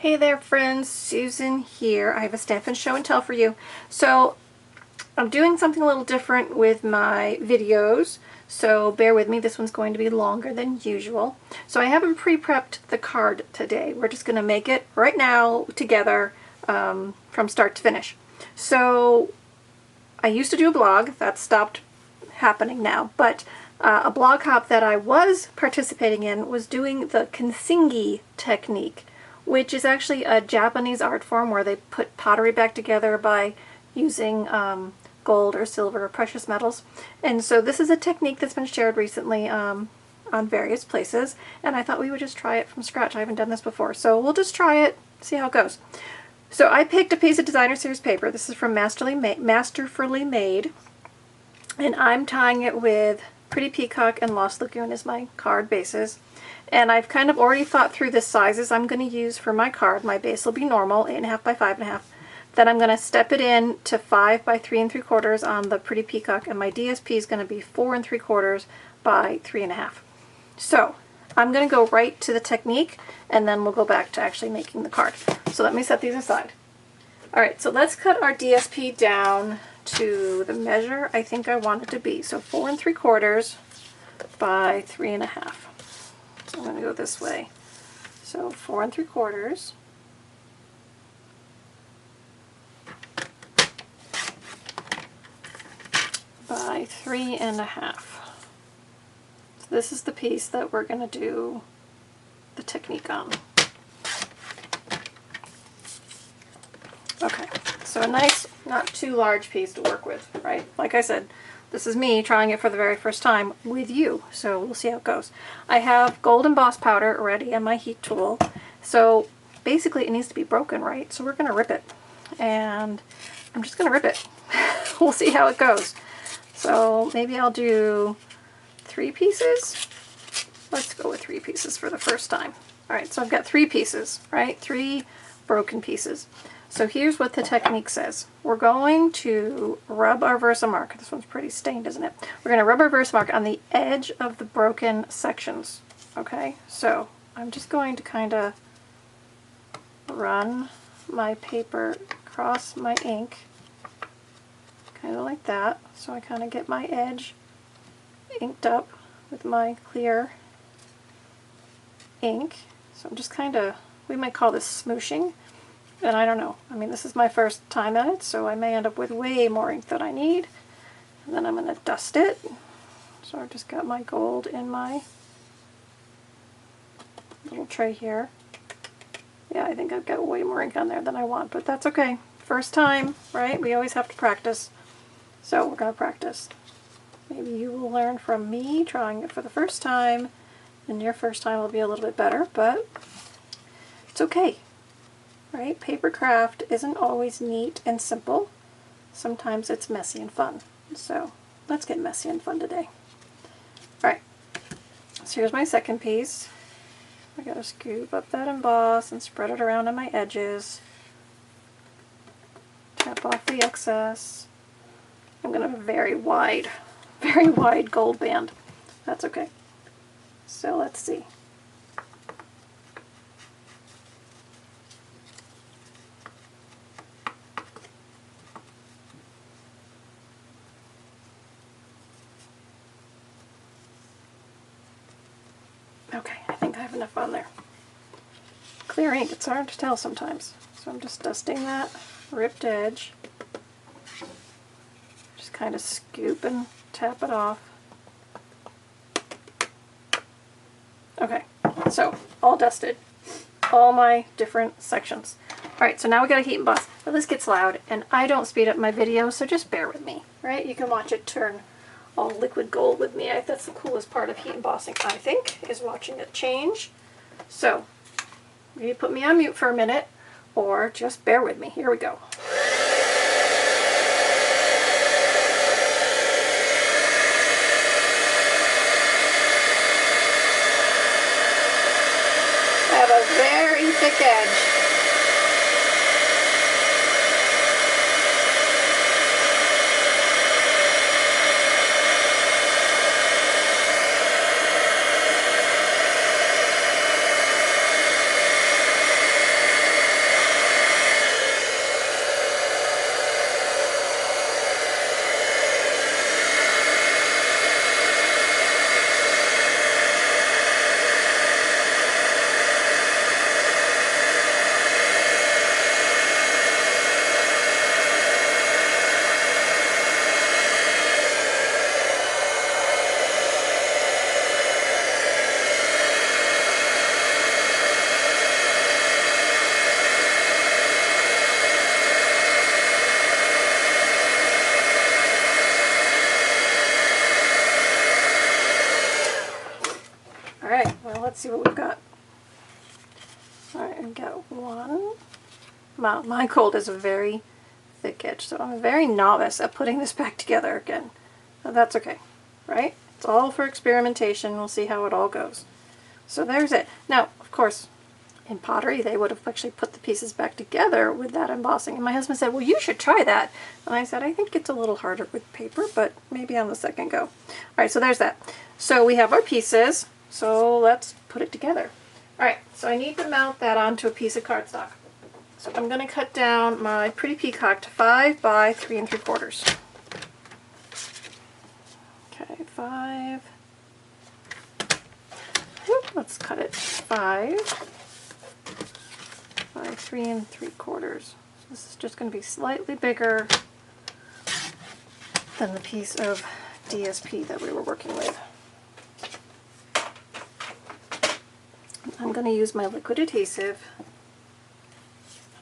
Hey there friends, Susan here. I have a Stampin' Show and Tell for you. So I'm doing something a little different with my videos, so bear with me. This one's going to be longer than usual. So I haven't pre-prepped the card today. We're just going to make it right now together from start to finish. So I used to do a blog. That stopped happening now, but a blog hop that I was participating in was doing the kintsugi technique, which is actually a Japanese art form where they put pottery back together by using gold or silver or precious metals. And so this is a technique that's been shared recently on various places, and I thought we would just try it from scratch. I haven't done this before, so we'll just try it, see how it goes. So I picked a piece of designer series paper. This is from Masterfully Made, and I'm tying it with Pretty Peacock and Lost Lagoon as my card bases. And I've kind of already thought through the sizes I'm going to use for my card. My base will be normal, 8.5 by 5.5. Then I'm going to step it in to 5 by 3 3/4 on the Pretty Peacock, and my DSP is going to be 4 3/4 by 3.5. So I'm going to go right to the technique, and then we'll go back to actually making the card. So let me set these aside. Alright, so let's cut our DSP down to the measure I think I want it to be. So 4 3/4 by 3.5. I'm going to go this way. So 4 3/4 by 3.5. So this is the piece that we're going to do the technique on. Okay, so a nice, not too large piece to work with, right? Like I said, this is me trying it for the very first time with you, so we'll see how it goes. I have gold emboss powder ready and my heat tool. So basically it needs to be broken, right? So we're going to rip it. And I'm just going to rip it. We'll see how it goes. So maybe I'll do 3 pieces. Let's go with 3 pieces for the first time. Alright, so I've got 3 pieces, right? 3 broken pieces. So here's what the technique says. We're going to rub our Versamark. This one's pretty stained, isn't it? We're going to rub our Versamark on the edge of the broken sections. Okay, so I'm just going to kind of run my paper across my ink, kind of like that. So I kind of get my edge inked up with my clear ink. So I'm just kind of, we might call this smooshing. And I don't know. I mean, this is my first time at it, so I may end up with way more ink than I need. And then I'm going to dust it. So I've just got my gold in my little tray here. Yeah, I think I've got way more ink on there than I want, but that's okay. First time, right? We always have to practice. So we're going to practice. Maybe you will learn from me trying it for the first time, and your first time will be a little bit better, but it's okay. Right? Paper craft isn't always neat and simple. Sometimes it's messy and fun. So let's get messy and fun today. Alright, so here's my second piece. I gotta scoop up that emboss and spread it around on my edges. Tap off the excess. I'm gonna have a very wide gold band. That's okay. So let's see. Okay, I think I have enough on there. Clear ink, it's hard to tell sometimes. So I'm just dusting that ripped edge. Just kind of scoop and tap it off. Okay, so all dusted. All my different sections. Alright, so now we got a heat emboss. Now this gets loud, and I don't speed up my video, so just bear with me, right? You can watch it turn all liquid gold with me. That's the coolest part of heat embossing, I think, is watching it change. So, you put me on mute for a minute, or just bear with me. Here we go. I have a very thick edge. I've got. Alright, I've got one. My gold is a very thick edge, so I'm a very novice at putting this back together again. But that's okay, right? It's all for experimentation. We'll see how it all goes. So there's it. Now, of course, in pottery, they would have actually put the pieces back together with that embossing. And my husband said, well, you should try that. And I said, I think it's a little harder with paper, but maybe on the second go. All right, so there's that. So we have our pieces. So let's put it together. All right, so I need to mount that onto a piece of cardstock. So I'm going to cut down my Pretty Peacock to 5 by 3 3/4. Okay, 5. Whoop, let's cut it 5 by 3 3/4. So this is just going to be slightly bigger than the piece of DSP that we were working with. I'm going to use my liquid adhesive.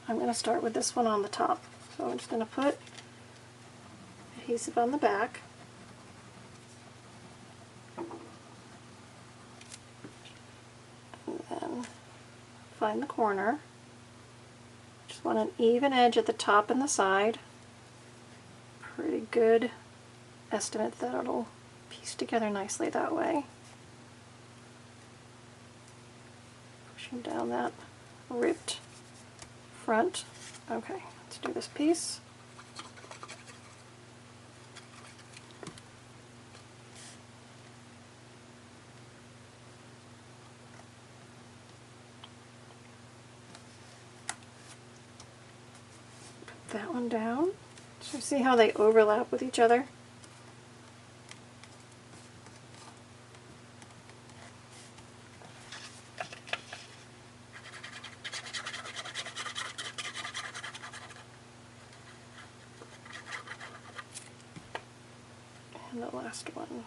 I'm going to start with this one on the top. So I'm just going to put adhesive on the back. And then find the corner. Just want an even edge at the top and the side. Pretty good estimate that it'll piece together nicely that way. Pushing down that ripped front. Okay, let's do this piece. Put that one down. So see how they overlap with each other? And the last one.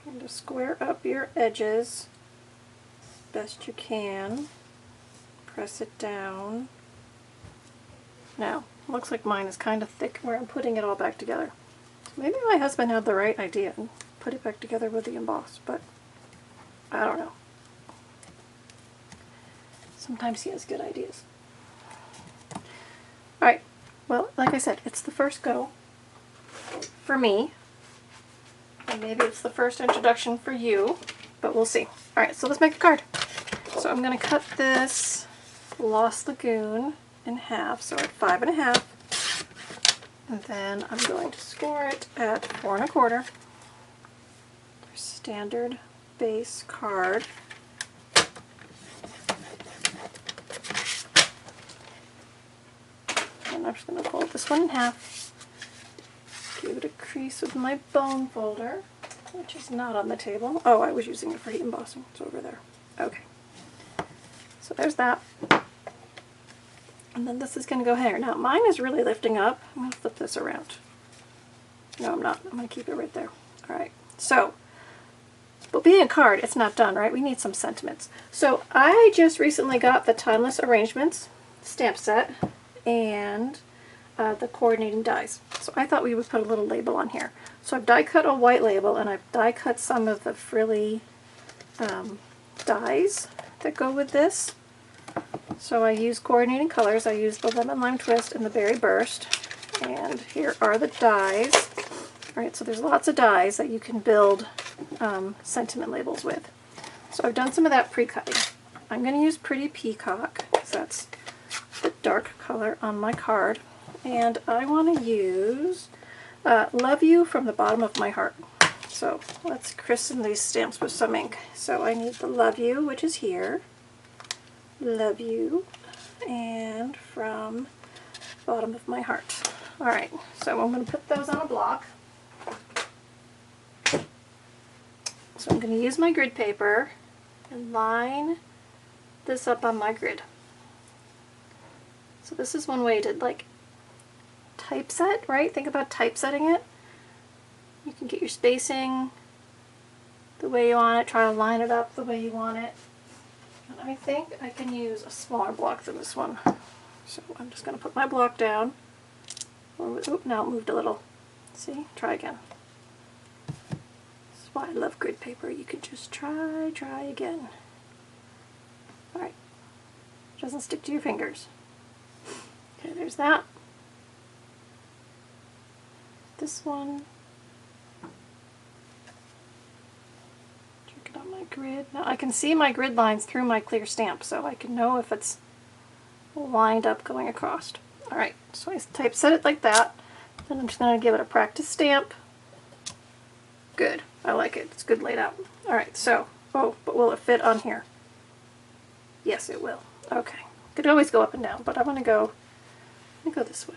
Kind of square up your edges as best you can. Press it down. Now, looks like mine is kind of thick where I'm putting it all back together. So maybe my husband had the right idea and put it back together with the emboss, but I don't know. Sometimes he has good ideas. Alright, well, like I said, it's the first go for me, and maybe it's the first introduction for you, but we'll see. Alright, so let's make a card. So I'm going to cut this Lost Lagoon in half, so at 5 1/2, and then I'm going to score it at 4 1/4. Standard base card. And I'm just going to fold this one in half. Give it a crease with my bone folder, which is not on the table. Oh, I was using it for heat embossing. It's over there. Okay. So there's that. And then this is going to go here. Now mine is really lifting up. I'm going to flip this around. No, I'm not. I'm going to keep it right there. Alright. So, but being a card, it's not done, right? We need some sentiments. So I just recently got the Timeless Arrangements stamp set and the coordinating dies. So I thought we would put a little label on here. So I've die cut a white label, and I've die cut some of the frilly dies that go with this. So I use coordinating colors. I use the Lemon Lime Twist and the Berry Burst. And here are the dies. Alright, so there's lots of dies that you can build sentiment labels with. So I've done some of that pre-cutting. I'm going to use Pretty Peacock, because that's the dark color on my card. And I want to use Love You from the Bottom of My Heart. So let's christen these stamps with some ink. So I need the Love You, which is here. Love You, and from Bottom of My Heart. Alright, so I'm going to put those on a block. So I'm going to use my grid paper and line this up on my grid. So this is one way to like typeset, right? Think about typesetting it. You can get your spacing the way you want it, try to line it up the way you want it. And I think I can use a smaller block than this one. So I'm just going to put my block down. Oop, now it moved a little. See? Try again. That's why I love grid paper. You can just try again. Alright. Doesn't stick to your fingers. Okay, there's that. This one. Check it on my grid. Now I can see my grid lines through my clear stamp, so I can know if it's lined up going across. Alright, so I typeset it like that. Then I'm just going to give it a practice stamp. Good. I like it. It's good laid out. Alright, so, oh, but will it fit on here? Yes, it will. Okay. Could always go up and down, but I'm going to go this way.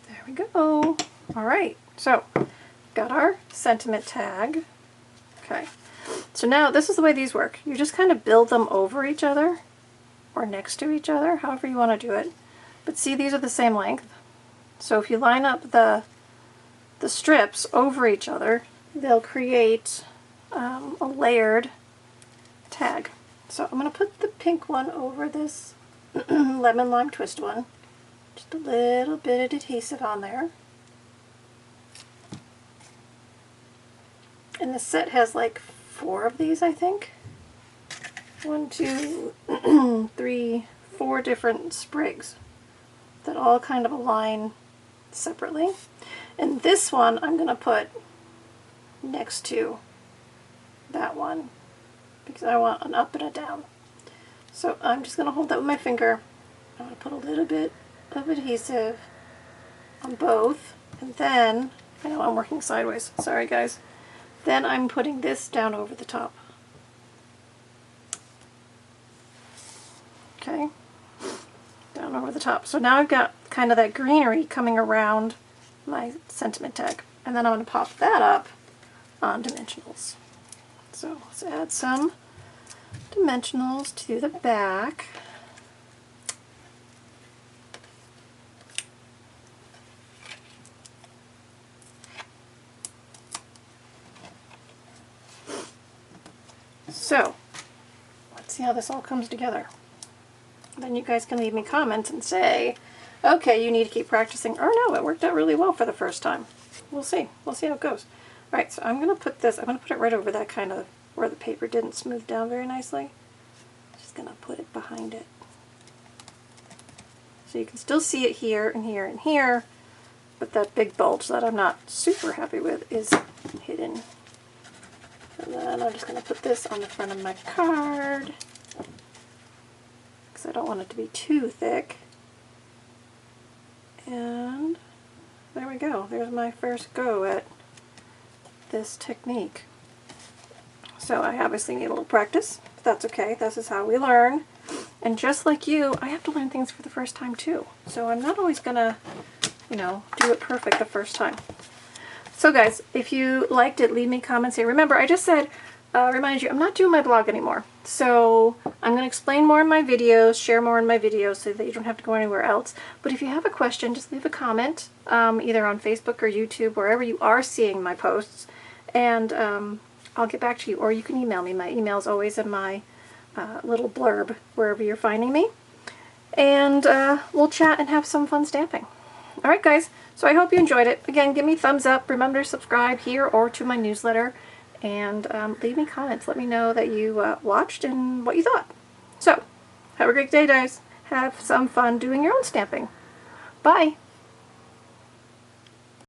There we go. Alright, so got our sentiment tag. Okay. So now this is the way these work. You just kind of build them over each other or next to each other, however you want to do it. But see, these are the same length. So if you line up the strips over each other, they'll create a layered tag. So I'm going to put the pink one over this lemon lime twist one. Just a little bit of adhesive on there. And the set has like 4 of these, I think. 1, 2, 3, 4 different sprigs that all kind of align separately. And this one I'm going to put next to that one because I want an up and a down. So I'm just going to hold that with my finger. I'm going to put a little bit of adhesive on both, and then, I know I'm working sideways, sorry guys, then I'm putting this down over the top. Okay, down over the top. So now I've got kind of that greenery coming around my sentiment tag, and then I'm going to pop that up on dimensionals. So let's add some dimensionals to the back. So let's see how this all comes together. Then you guys can leave me comments and say, okay, you need to keep practicing, or no, it worked out really well for the first time. We'll see. We'll see how it goes. Alright, so I'm going to put this, I'm going to put it right over that kind of, where the paper didn't smooth down very nicely. Just going to put it behind it. So you can still see it here and here and here, but that big bulge that I'm not super happy with is hidden. And then I'm just going to put this on the front of my card because I don't want it to be too thick. And there we go. There's my first go at this technique. So I obviously need a little practice, but that's okay. This is how we learn. And just like you, I have to learn things for the first time too. So I'm not always gonna, you know, do it perfect the first time. So guys, if you liked it, leave me comments here. Remember, I just said, remind you, I'm not doing my blog anymore. So I'm going to explain more in my videos, share more in my videos so that you don't have to go anywhere else. But if you have a question, just leave a comment, either on Facebook or YouTube, wherever you are seeing my posts, and I'll get back to you. Or you can email me. My email is always in my little blurb, wherever you're finding me. And we'll chat and have some fun stamping. Alright guys, so I hope you enjoyed it. Again, give me a thumbs up. Remember to subscribe here or to my newsletter. And leave me comments. Let me know that you watched and what you thought. So, have a great day, guys. Have some fun doing your own stamping. Bye!